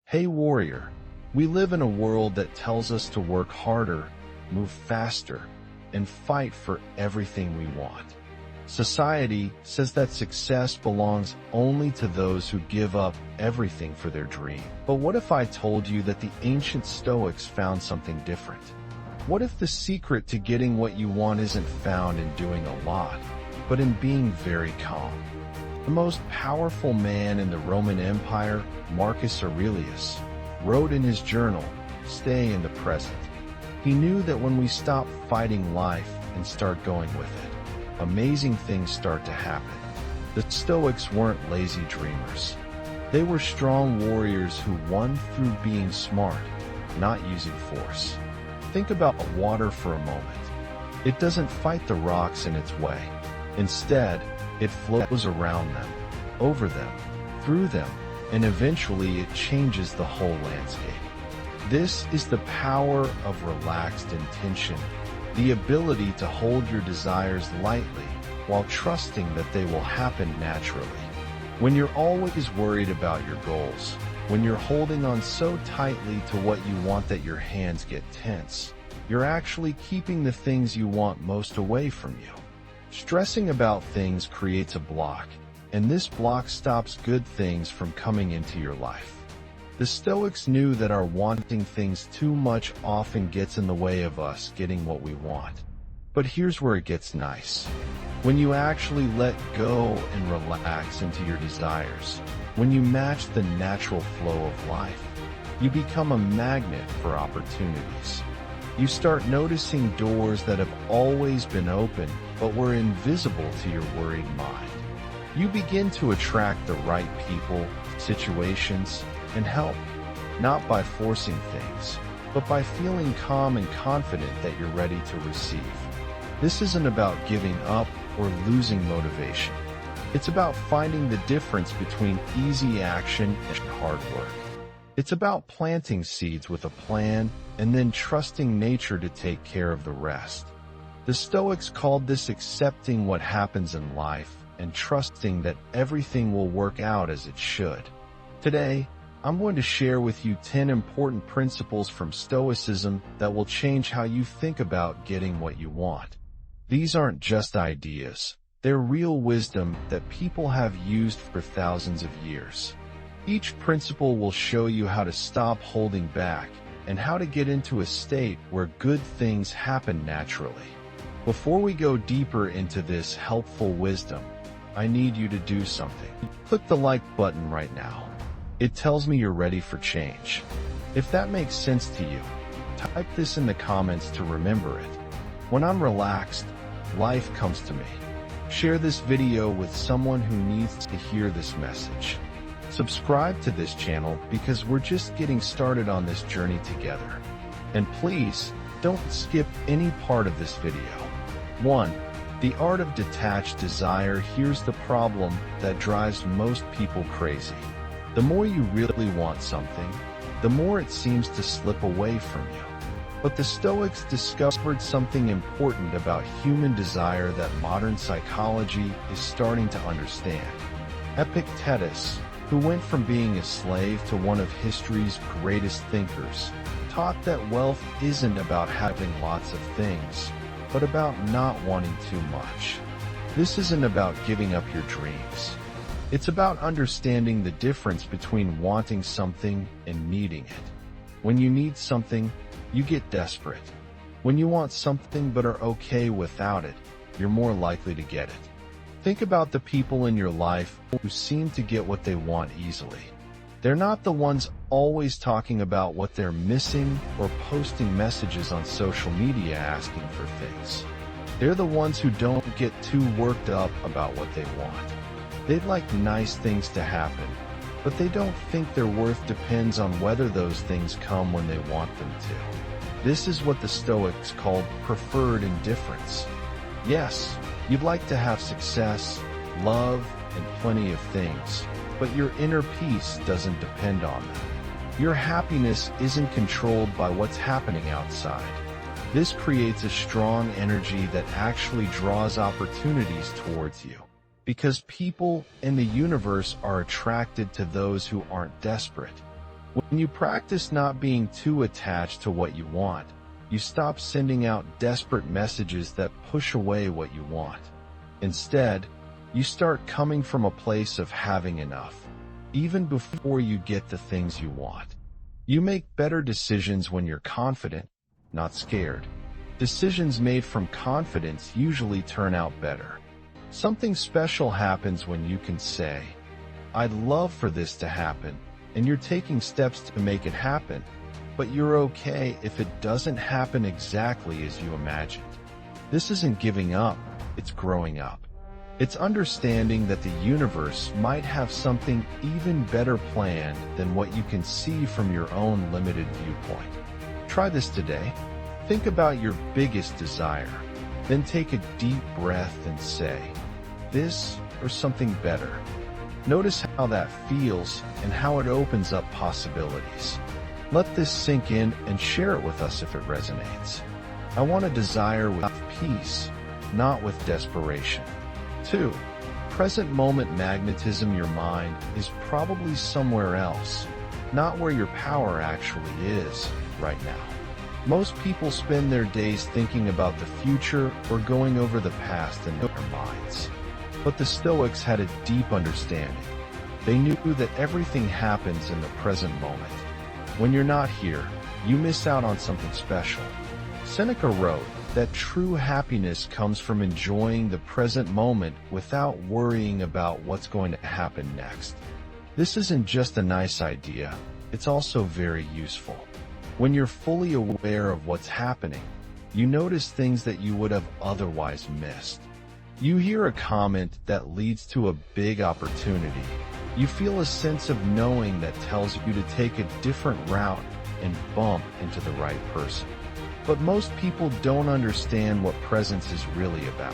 Hey warrior, we live in a world that tells us to work harder, move faster, and fight for everything we want. Society says that success belongs only to those who give up everything for their dream. But what if I told you that the ancient Stoics found something different? What if the secret to getting what you want isn't found in doing a lot, but in being very calm? The most powerful man in the Roman Empire, Marcus Aurelius, wrote in his journal, "Stay in the present." He knew that when we stop fighting life and start going with it, amazing things start to happen. The Stoics weren't lazy dreamers. They were strong warriors who won through being smart, not using force. Think about water for a moment. It doesn't fight the rocks in its way. Instead, it flows around them, over them, through them, and eventually it changes the whole landscape. This is the power of relaxed intention, the ability to hold your desires lightly while trusting that they will happen naturally. When you're always worried about your goals, when you're holding on so tightly to what you want that your hands get tense, you're actually keeping the things you want most away from you. Stressing about things creates a block, and this block stops good things from coming into your life. The Stoics knew that our wanting things too much often gets in the way of us getting what we want. But here's where it gets nice. When you actually let go and relax into your desires, when you match the natural flow of life, you become a magnet for opportunities. You start noticing doors that have always been open but were invisible to your worried mind. You begin to attract the right people, situations, and help, not by forcing things, but by feeling calm and confident that you're ready to receive. This isn't about giving up or losing motivation. It's about finding the difference between easy action and hard work. It's about planting seeds with a plan and then trusting nature to take care of the rest. The Stoics called this accepting what happens in life and trusting that everything will work out as it should. Today, I'm going to share with you 10 important principles from Stoicism that will change how you think about getting what you want. These aren't just ideas. They're real wisdom that people have used for thousands of years. Each principle will show you how to stop holding back and how to get into a state where good things happen naturally. Before we go deeper into this helpful wisdom, I need you to do something. Click the like button right now. It tells me you're ready for change. If that makes sense to you, type this in the comments to remember it. When I'm relaxed, life comes to me. Share this video with someone who needs to hear this message. Subscribe to this channel because we're just getting started on this journey together. And please, don't skip any part of this video. 1. The art of detached desire. Here's the problem that drives most people crazy. The more you really want something, the more it seems to slip away from you. But the Stoics discovered something important about human desire that modern psychology is starting to understand. Epictetus, who went from being a slave to one of history's greatest thinkers, taught that wealth isn't about having lots of things, but about not wanting too much. This isn't about giving up your dreams. It's about understanding the difference between wanting something and needing it. When you need something, you get desperate. When you want something but are okay without it, you're more likely to get it. Think about the people in your life who seem to get what they want easily. They're not the ones always talking about what they're missing or posting messages on social media asking for things. They're the ones who don't get too worked up about what they want. They'd like nice things to happen, but they don't think their worth depends on whether those things come when they want them to. This is what the Stoics called preferred indifference. Yes, you'd like to have success, love, and plenty of things, but your inner peace doesn't depend on them. Your happiness isn't controlled by what's happening outside. This creates a strong energy that actually draws opportunities towards you. Because people in the universe are attracted to those who aren't desperate. When you practice not being too attached to what you want, you stop sending out desperate messages that push away what you want. Instead, you start coming from a place of having enough, even before you get the things you want. You make better decisions when you're confident, not scared. Decisions made from confidence usually turn out better. Something special happens when you can say, "I'd love for this to happen," and you're taking steps to make it happen, but you're okay if it doesn't happen exactly as you imagined. This isn't giving up, it's growing up. It's understanding that the universe might have something even better planned than what you can see from your own limited viewpoint. Try this today. Think about your biggest desire, then take a deep breath and say, "This or something better." Notice how that feels and how it opens up possibilities. Let this sink in and share it with us if it resonates. I want a desire with peace, not with desperation. 2. Present moment magnetism. Your mind is probably somewhere else, not where your power actually is right now. Most people spend their days thinking about the future or going over the past in their minds. But the Stoics had a deep understanding. They knew that everything happens in the present moment. When you're not here, you miss out on something special. Seneca wrote that true happiness comes from enjoying the present moment without worrying about what's going to happen next. This isn't just a nice idea, it's also very useful. When you're fully aware of what's happening, you notice things that you would have otherwise missed. You hear a comment that leads to a big opportunity. You feel a sense of knowing that tells you to take a different route and bump into the right person. But most people don't understand what presence is really about.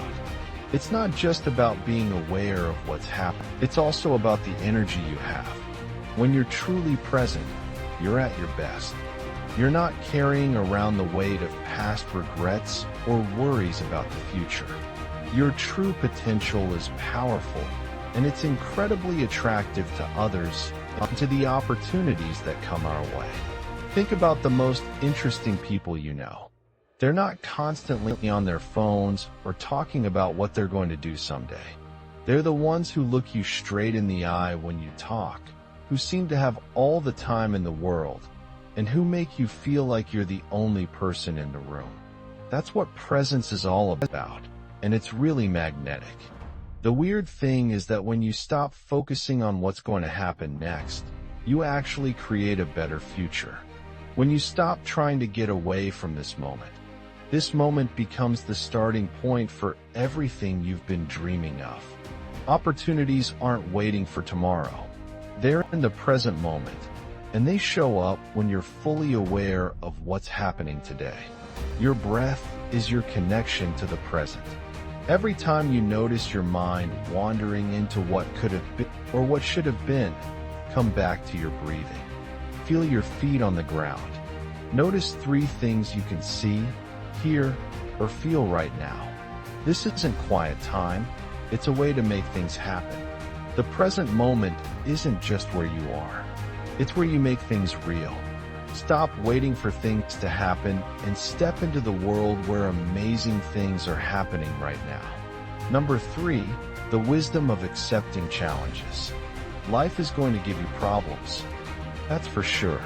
It's not just about being aware of what's happening. It's also about the energy you have. When you're truly present, you're at your best. You're not carrying around the weight of past regrets or worries about the future. Your true potential is powerful, and it's incredibly attractive to others and to the opportunities that come our way. Think about the most interesting people you know. They're not constantly on their phones or talking about what they're going to do someday. They're the ones who look you straight in the eye when you talk, who seem to have all the time in the world, and who make you feel like you're the only person in the room. That's what presence is all about, and it's really magnetic. The weird thing is that when you stop focusing on what's going to happen next, you actually create a better future. When you stop trying to get away from this moment becomes the starting point for everything you've been dreaming of. Opportunities aren't waiting for tomorrow. They're in the present moment, and they show up when you're fully aware of what's happening today. Your breath is your connection to the present. Every time you notice your mind wandering into what could have been or what should have been, come back to your breathing. Feel your feet on the ground. Notice 3 things you can see, hear, or feel right now. This isn't quiet time. It's a way to make things happen. The present moment isn't just where you are. It's where you make things real. Stop waiting for things to happen and step into the world where amazing things are happening right now. Number 3, the wisdom of accepting challenges. Life is going to give you problems. That's for sure.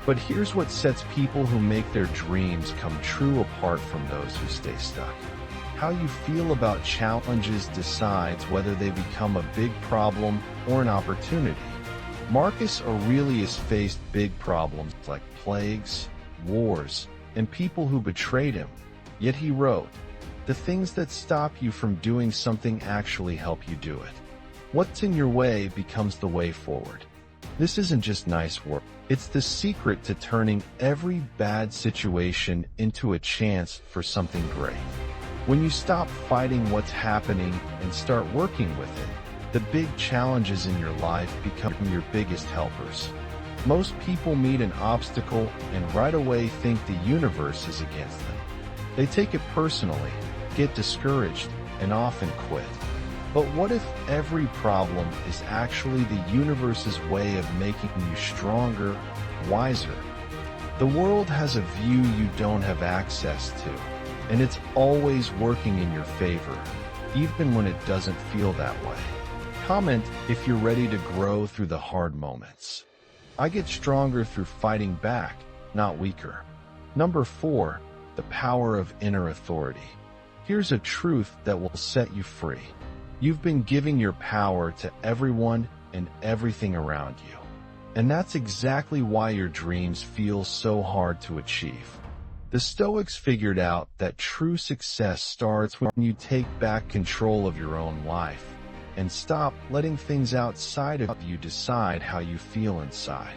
But here's what sets people who make their dreams come true apart from those who stay stuck. How you feel about challenges decides whether they become a big problem or an opportunity. Marcus Aurelius faced big problems like plagues, wars, and people who betrayed him. Yet he wrote, "The things that stop you from doing something actually help you do it." What's in your way becomes the way forward. This isn't just nice work. It's the secret to turning every bad situation into a chance for something great. When you stop fighting what's happening and start working with it, the big challenges in your life become your biggest helpers. Most people meet an obstacle and right away think the universe is against them. They take it personally, get discouraged, and often quit. But what if every problem is actually the universe's way of making you stronger, wiser. The world has a view you don't have access to, and it's always working in your favor, even when it doesn't feel that way. Comment if you're ready to grow through the hard moments. I get stronger through fighting back, not weaker. Number 4, the power of inner authority. Here's a truth that will set you free. You've been giving your power to everyone and everything around you. And that's exactly why your dreams feel so hard to achieve. The Stoics figured out that true success starts when you take back control of your own life and stop letting things outside of you decide how you feel inside.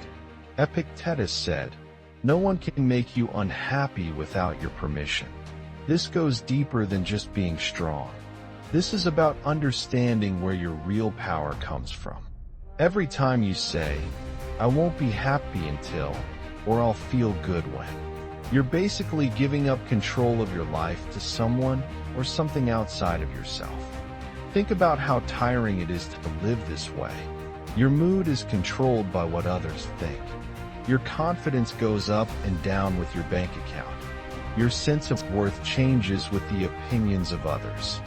Epictetus said, "No one can make you unhappy without your permission." This goes deeper than just being strong. This is about understanding where your real power comes from. Every time you say, "I won't be happy until," or "I'll feel good when," you're basically giving up control of your life to someone or something outside of yourself. Think about how tiring it is to live this way. Your mood is controlled by what others think. Your confidence goes up and down with your bank account. Your sense of worth changes with the opinions of others.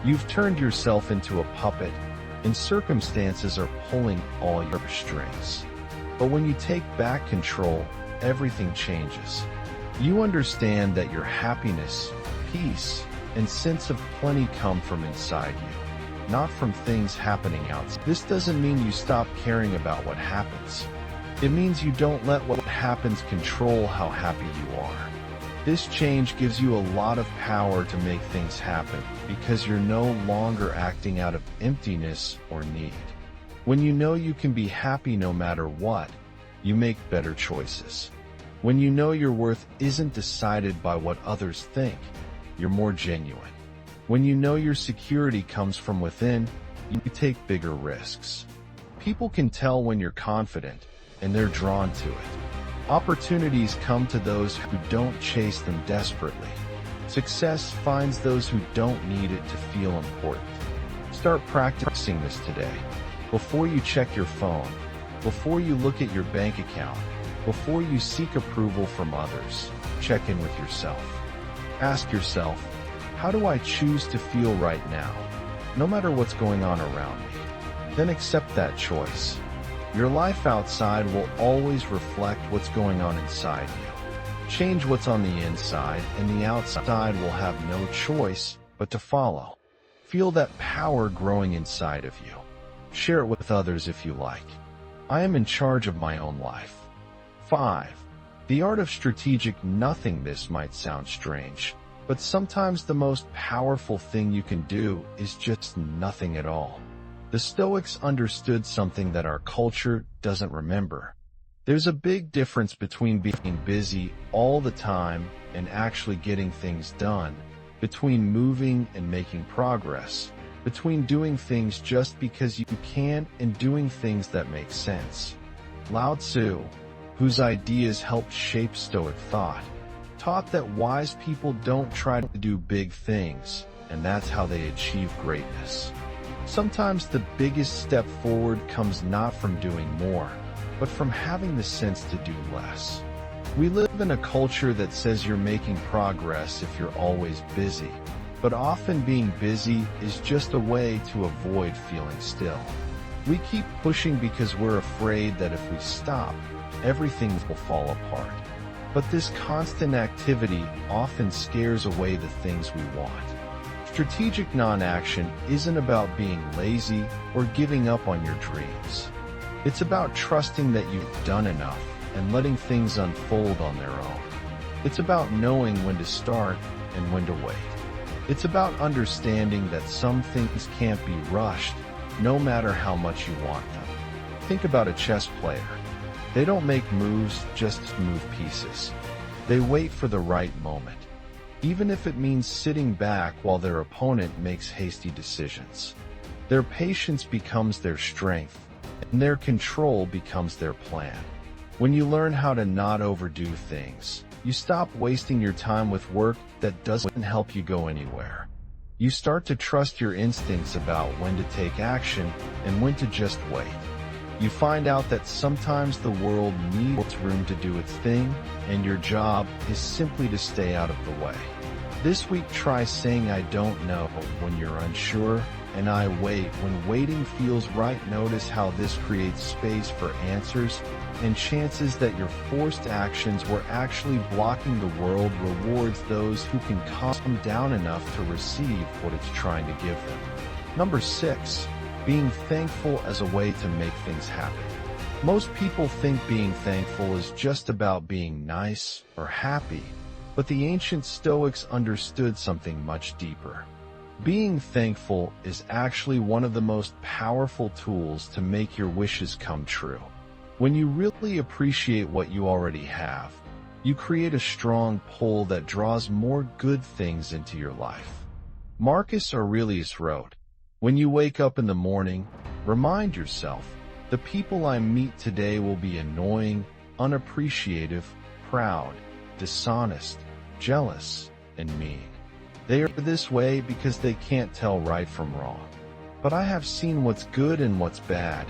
You've turned yourself into a puppet, and circumstances are pulling all your strings. But when you take back control, everything changes. You understand that your happiness, peace, and sense of plenty come from inside you, not from things happening outside. This doesn't mean you stop caring about what happens. It means you don't let what happens control how happy you are. This change gives you a lot of power to make things happen because you're no longer acting out of emptiness or need. When you know you can be happy no matter what, you make better choices. When you know your worth isn't decided by what others think, you're more genuine. When you know your security comes from within, you take bigger risks. People can tell when you're confident, and they're drawn to it. Opportunities come to those who don't chase them desperately. Success finds those who don't need it to feel important. Start practicing this today. Before you check your phone, before you look at your bank account, before you seek approval from others, check in with yourself. Ask yourself, how do I choose to feel right now, no matter what's going on around me? Then accept that choice. Your life outside will always reflect what's going on inside you. Change what's on the inside, and the outside will have no choice but to follow. Feel that power growing inside of you. Share it with others if you like. I am in charge of my own life. 5. The art of strategic nothing. This might sound strange, but sometimes the most powerful thing you can do is just nothing at all. The Stoics understood something that our culture doesn't remember. There's a big difference between being busy all the time and actually getting things done, between moving and making progress, between doing things just because you can and doing things that make sense. Lao Tzu, whose ideas helped shape Stoic thought, taught that wise people don't try to do big things, and that's how they achieve greatness. Sometimes the biggest step forward comes not from doing more, but from having the sense to do less. We live in a culture that says you're making progress if you're always busy, but often being busy is just a way to avoid feeling still. We keep pushing because we're afraid that if we stop, everything will fall apart. But this constant activity often scares away the things we want. Strategic non-action isn't about being lazy or giving up on your dreams. It's about trusting that you've done enough and letting things unfold on their own. It's about knowing when to start and when to wait. It's about understanding that some things can't be rushed, no matter how much you want them. Think about a chess player. They don't make moves just to move pieces. They wait for the right moment, even if it means sitting back while their opponent makes hasty decisions. Their patience becomes their strength, and their control becomes their plan. When you learn how to not overdo things, you stop wasting your time with work that doesn't help you go anywhere. You start to trust your instincts about when to take action and when to just wait. You find out that sometimes the world needs room to do its thing, and your job is simply to stay out of the way. This week, try saying "I don't know" when you're unsure, and "I wait" when waiting feels right. Notice how this creates space for answers and chances that your forced actions were actually blocking. The world rewards those who can calm down enough to receive what it's trying to give them. Number 6. Being thankful as a way to make things happen. Most people think being thankful is just about being nice or happy, but the ancient Stoics understood something much deeper. Being thankful is actually one of the most powerful tools to make your wishes come true. When you really appreciate what you already have, you create a strong pull that draws more good things into your life. Marcus Aurelius wrote, "When you wake up in the morning, remind yourself, the people I meet today will be annoying, unappreciative, proud, dishonest, jealous, and mean. They are this way because they can't tell right from wrong. But I have seen what's good and what's bad,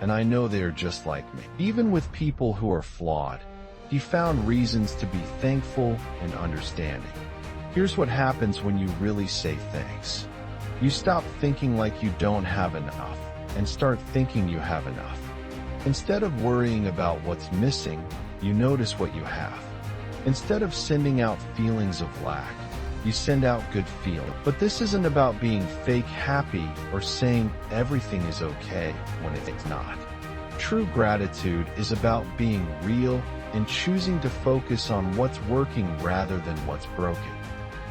and I know they are just like me." Even with people who are flawed, he found reasons to be thankful and understanding. Here's what happens when you really say thanks. You stop thinking like you don't have enough and start thinking you have enough. Instead of worrying about what's missing, you notice what you have. Instead of sending out feelings of lack, you send out good feeling. But this isn't about being fake happy or saying everything is okay when it's not. True gratitude is about being real and choosing to focus on what's working rather than what's broken.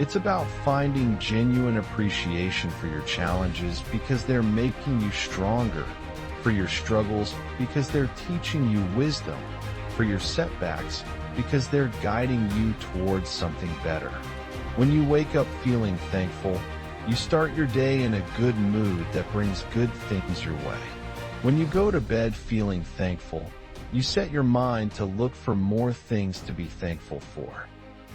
It's about finding genuine appreciation for your challenges because they're making you stronger, for your struggles because they're teaching you wisdom, for your setbacks because they're guiding you towards something better. When you wake up feeling thankful, you start your day in a good mood that brings good things your way. When you go to bed feeling thankful, you set your mind to look for more things to be thankful for.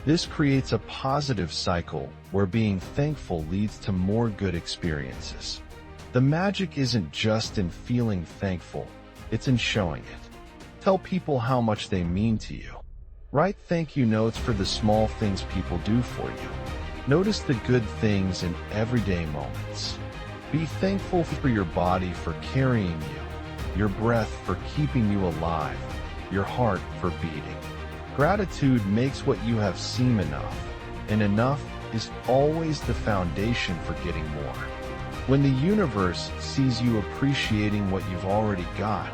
This creates a positive cycle where being thankful leads to more good experiences. The magic isn't just in feeling thankful, it's in showing it. Tell people how much they mean to you. Write thank you notes for the small things people do for you. Notice the good things in everyday moments. Be thankful for your body for carrying you, your breath for keeping you alive, your heart for beating. Gratitude makes what you have seem enough, and enough is always the foundation for getting more. When the universe sees you appreciating what you've already got,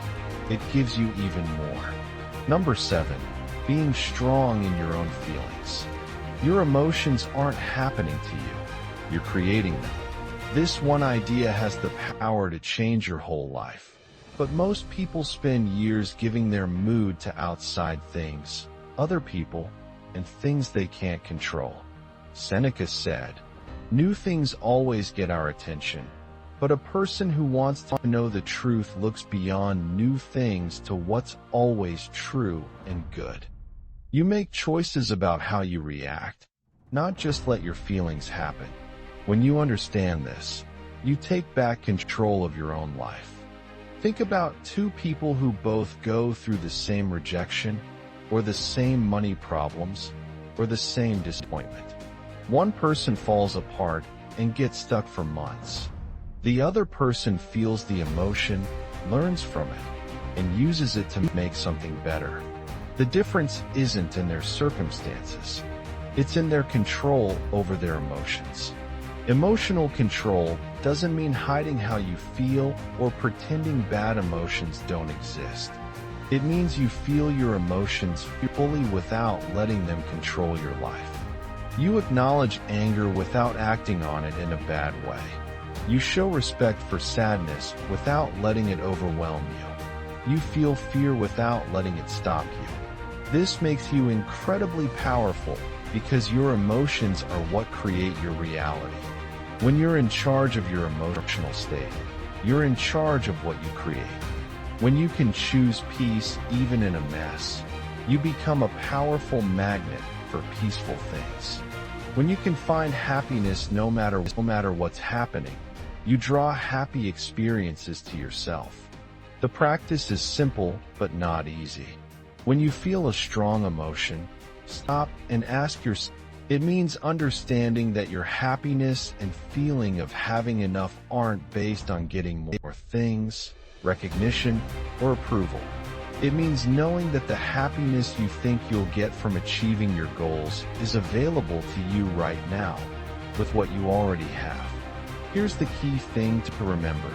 it gives you even more. Number 7. Being strong in your own feelings. Your emotions aren't happening to you, you're creating them. This one idea has the power to change your whole life. But most people spend years giving their mood to outside things, other people, and things they can't control. Seneca said, "New things always get our attention, but a person who wants to know the truth looks beyond new things to what's always true and good." You make choices about how you react, not just let your feelings happen. When you understand this, you take back control of your own life. Think about two people who both go through the same rejection, or the same money problems, or the same disappointment. One person falls apart and gets stuck for months. The other person feels the emotion, learns from it, and uses it to make something better. The difference isn't in their circumstances. It's in their control over their emotions. Emotional control doesn't mean hiding how you feel or pretending bad emotions don't exist. It means you feel your emotions fully without letting them control your life. You acknowledge anger without acting on it in a bad way. You show respect for sadness without letting it overwhelm you. You feel fear without letting it stop you. This makes you incredibly powerful because your emotions are what create your reality. When you're in charge of your emotional state, you're in charge of what you create. When you can choose peace even in a mess, you become a powerful magnet for peaceful things. When you can find happiness no matter what's happening, you draw happy experiences to yourself. The practice is simple but not easy. When you feel a strong emotion, stop and ask yourself. It means understanding that your happiness and feeling of having enough aren't based on getting more things, recognition, or approval. It means knowing that the happiness you think you'll get from achieving your goals is available to you right now, with what you already have. Here's the key thing to remember.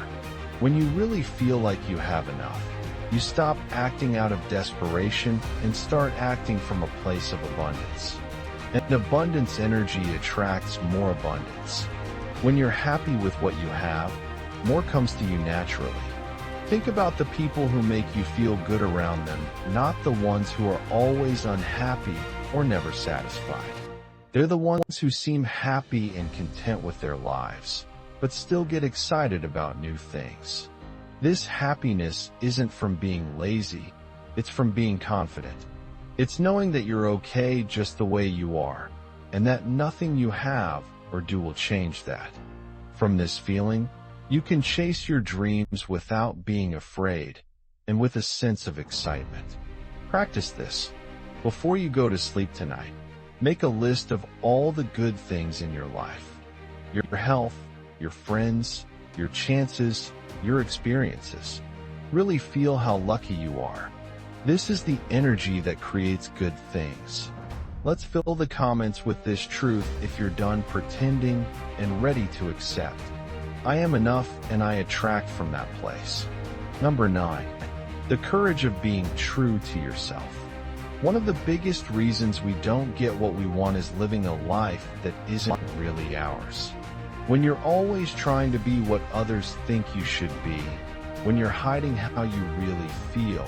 When you really feel like you have enough, you stop acting out of desperation and start acting from a place of abundance. And abundance energy attracts more abundance. When you're happy with what you have, more comes to you naturally. Think about the people who make you feel good around them, not the ones who are always unhappy or never satisfied. They're the ones who seem happy and content with their lives, but still get excited about new things. This happiness isn't from being lazy, it's from being confident. It's knowing that you're okay just the way you are, and that nothing you have or do will change that. From this feeling, you can chase your dreams without being afraid and with a sense of excitement. Practice this. Before you go to sleep tonight, make a list of all the good things in your life. Your health, your friends, your chances, your experiences. Really feel how lucky you are. This is the energy that creates good things. Let's fill the comments with this truth if you're done pretending and ready to accept. I am enough and I attract from that place. Number 9. The courage of being true to yourself. One of the biggest reasons we don't get what we want is living a life that isn't really ours. When you're always trying to be what others think you should be, when you're hiding how you really feel,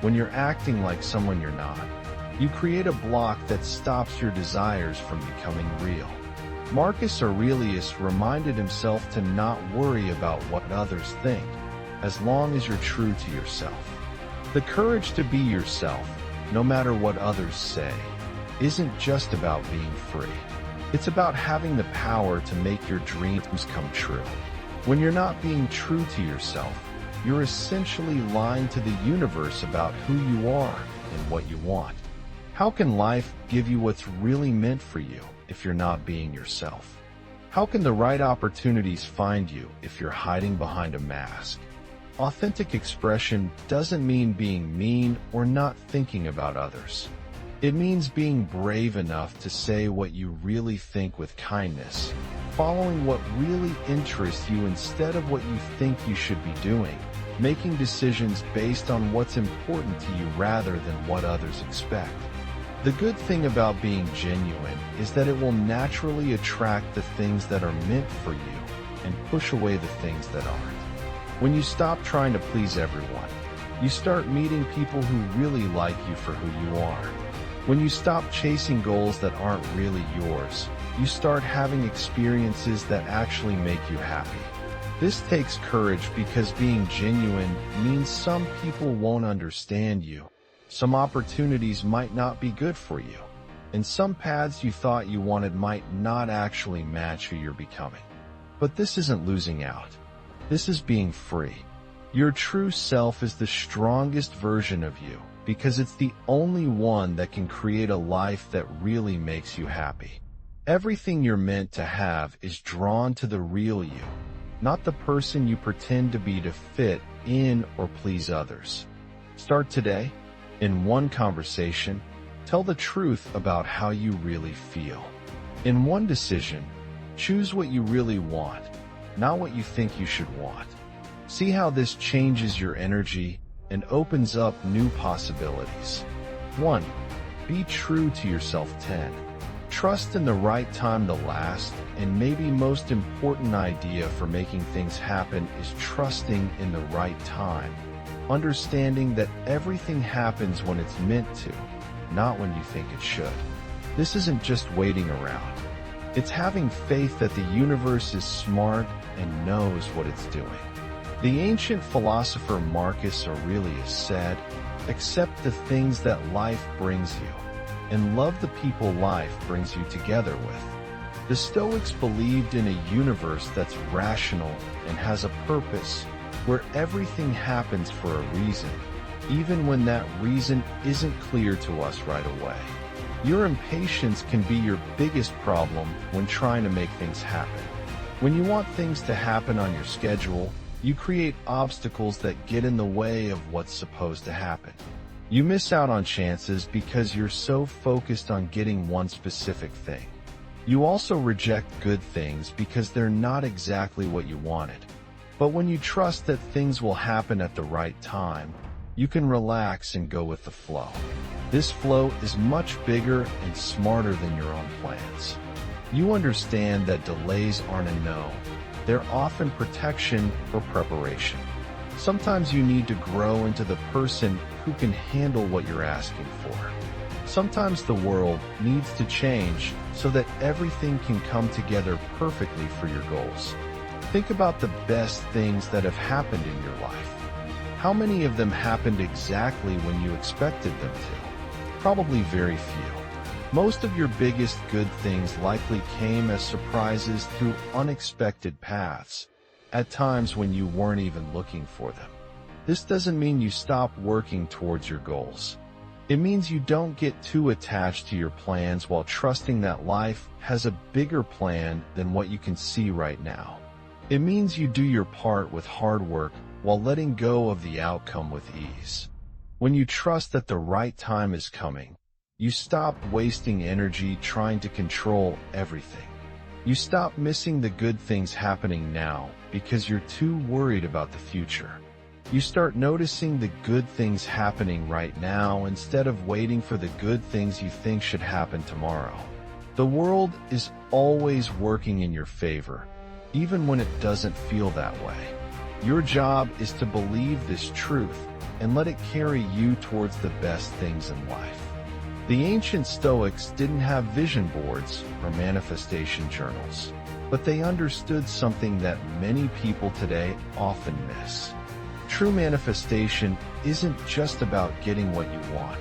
when you're acting like someone you're not, you create a block that stops your desires from becoming real. Marcus Aurelius reminded himself to not worry about what others think, as long as you're true to yourself. The courage to be yourself, no matter what others say, isn't just about being free. It's about having the power to make your dreams come true. When you're not being true to yourself, you're essentially lying to the universe about who you are and what you want. How can life give you what's really meant for you if you're not being yourself? How can the right opportunities find you if you're hiding behind a mask? Authentic expression doesn't mean being mean or not thinking about others. It means being brave enough to say what you really think with kindness, following what really interests you instead of what you think you should be doing, making decisions based on what's important to you rather than what others expect. The good thing about being genuine is that it will naturally attract the things that are meant for you and push away the things that aren't. When you stop trying to please everyone, you start meeting people who really like you for who you are. When you stop chasing goals that aren't really yours, you start having experiences that actually make you happy. This takes courage because being genuine means some people won't understand you, some opportunities might not be good for you, and some paths you thought you wanted might not actually match who you're becoming. But this isn't losing out. This is being free. Your true self is the strongest version of you because it's the only one that can create a life that really makes you happy. Everything you're meant to have is drawn to the real you, not the person you pretend to be to fit in or please others. Start today. In one conversation, tell the truth about how you really feel. In one decision, choose what you really want, not what you think you should want. See how this changes your energy and opens up new possibilities. 1. Be true to yourself. 10. Trust in the right time to last, and maybe most important idea for making things happen is trusting in the right time. Understanding that everything happens when it's meant to, not when you think it should. This isn't just waiting around. It's having faith that the universe is smart and knows what it's doing. The ancient philosopher Marcus Aurelius said, "Accept the things that life brings you, and love the people life brings you together with." The Stoics believed in a universe that's rational and has a purpose, where everything happens for a reason, even when that reason isn't clear to us right away. Your impatience can be your biggest problem when trying to make things happen. When you want things to happen on your schedule, you create obstacles that get in the way of what's supposed to happen. You miss out on chances because you're so focused on getting one specific thing. You also reject good things because they're not exactly what you wanted. But when you trust that things will happen at the right time, you can relax and go with the flow. This flow is much bigger and smarter than your own plans. You understand that delays aren't a no. They're often protection or preparation. Sometimes you need to grow into the person who can handle what you're asking for. Sometimes the world needs to change so that everything can come together perfectly for your goals. Think about the best things that have happened in your life. How many of them happened exactly when you expected them to? Probably very few. Most of your biggest good things likely came as surprises through unexpected paths, at times when you weren't even looking for them. This doesn't mean you stop working towards your goals. It means you don't get too attached to your plans while trusting that life has a bigger plan than what you can see right now. It means you do your part with hard work while letting go of the outcome with ease. When you trust that the right time is coming, you stop wasting energy trying to control everything. You stop missing the good things happening now because you're too worried about the future. You start noticing the good things happening right now instead of waiting for the good things you think should happen tomorrow. The world is always working in your favor, even when it doesn't feel that way. Your job is to believe this truth and let it carry you towards the best things in life. The ancient Stoics didn't have vision boards or manifestation journals, but they understood something that many people today often miss. True manifestation isn't just about getting what you want.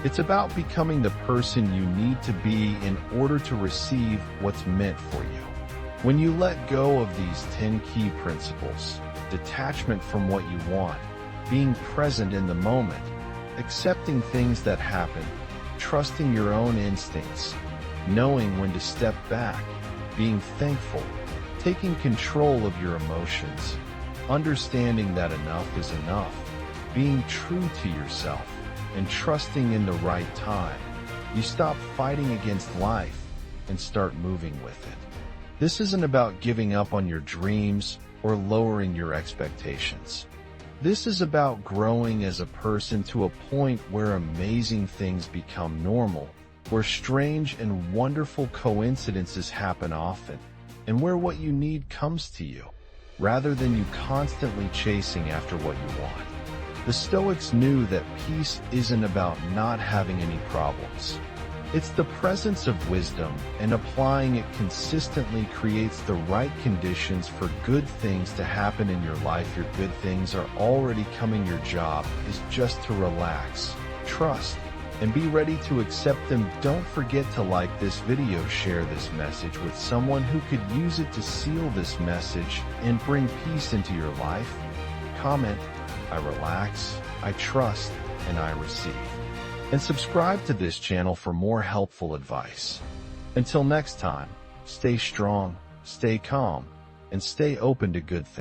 It's about becoming the person you need to be in order to receive what's meant for you. When you let go of these 10 key principles, detachment from what you want, being present in the moment, accepting things that happen, trusting your own instincts, knowing when to step back, being thankful, taking control of your emotions, understanding that enough is enough, being true to yourself, and trusting in the right time, you stop fighting against life and start moving with it. This isn't about giving up on your dreams or lowering your expectations. This is about growing as a person to a point where amazing things become normal, where strange and wonderful coincidences happen often, and where what you need comes to you, rather than you constantly chasing after what you want. The Stoics knew that peace isn't about not having any problems. It's the presence of wisdom, and applying it consistently creates the right conditions for good things to happen in your life. Your good things are already coming. Your job is just to relax, trust, and be ready to accept them. Don't forget to like this video, share this message with someone who could use it to seal this message and bring peace into your life. Comment, I relax, I trust, and I receive. And subscribe to this channel for more helpful advice. Until next time, stay strong, stay calm, and stay open to good things.